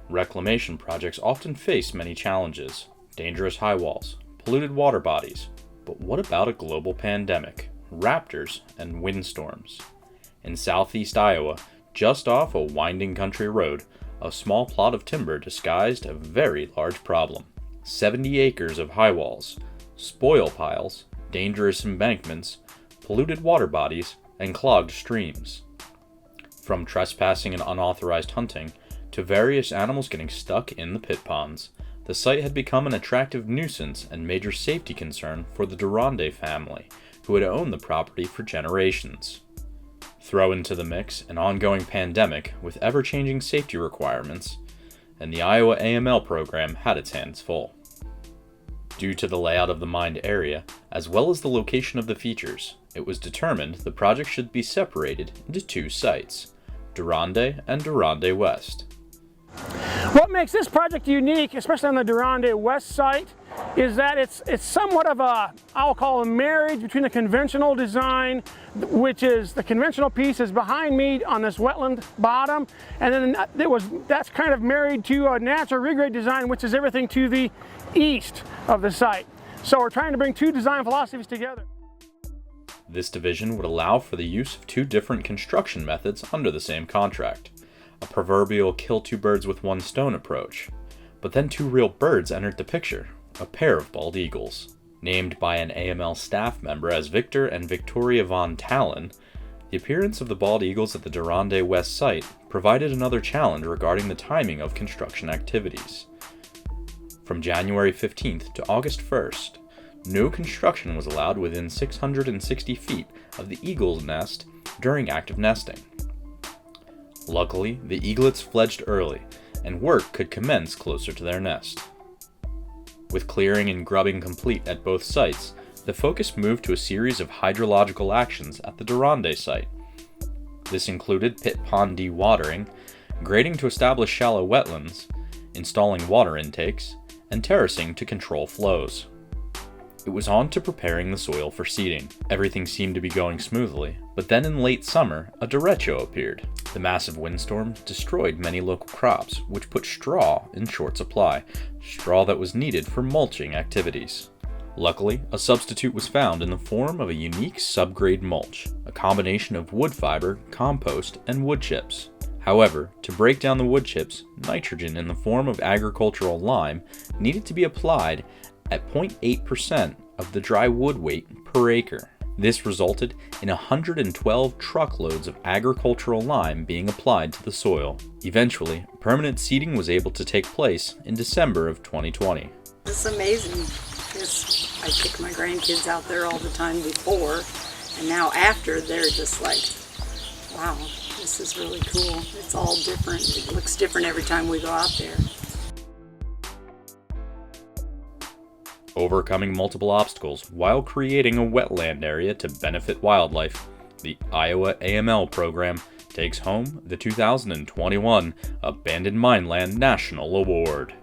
Reclamation projects often face many challenges: dangerous high walls, polluted water bodies. But what about a global pandemic, raptors, and windstorms? In southeast Iowa, just off a winding country road, a small plot of timber disguised a very large problem. 70 acres of high walls, spoil piles, dangerous embankments, polluted water bodies, and clogged streams. From trespassing and unauthorized hunting, to various animals getting stuck in the pit ponds, the site had become an attractive nuisance and major safety concern for the DeRonde family, who had owned the property for generations. Throw into the mix an ongoing pandemic with ever-changing safety requirements, and the Iowa AML program had its hands full. Due to the layout of the mined area, as well as the location of the features, it was determined the project should be separated into two sites, DeRonde and DeRonde West. What makes this project unique, especially on the DeRonde West site, is that it's somewhat of a, I'll call a marriage between the conventional design, which is the conventional piece is behind me on this wetland bottom, and then that's kind of married to a natural regrade design, which is everything to the east of the site. So we're trying to bring two design philosophies together. This division would allow for the use of two different construction methods under the same contract. A proverbial kill two birds with one stone approach. But then two real birds entered the picture, a pair of bald eagles. Named by an AML staff member as Victor and Victoria von Talon, the appearance of the bald eagles at the DeRonde West site provided another challenge regarding the timing of construction activities. From January 15th to August 1st, no construction was allowed within 660 feet of the eagle's nest during active nesting. Luckily, the eaglets fledged early, and work could commence closer to their nest. With clearing and grubbing complete at both sites, the focus moved to a series of hydrological actions at the DeRonde site. This included pit pond dewatering, grading to establish shallow wetlands, installing water intakes, and terracing to control flows. It was on to preparing the soil for seeding. Everything seemed to be going smoothly, but then in late summer, a derecho appeared. The massive windstorm destroyed many local crops, which put straw in short supply, straw that was needed for mulching activities. Luckily, a substitute was found in the form of a unique subgrade mulch, a combination of wood fiber, compost, and wood chips. However, to break down the wood chips, nitrogen in the form of agricultural lime needed to be applied at 0.8% of the dry wood weight per acre. This resulted in 112 truckloads of agricultural lime being applied to the soil. Eventually, permanent seeding was able to take place in December of 2020. It's amazing. I take my grandkids out there all the time before, and now after, they're just like, wow, this is really cool. It's all different. It looks different every time we go out there. Overcoming multiple obstacles while creating a wetland area to benefit wildlife, the Iowa AML program takes home the 2021 Abandoned Mineland National Award.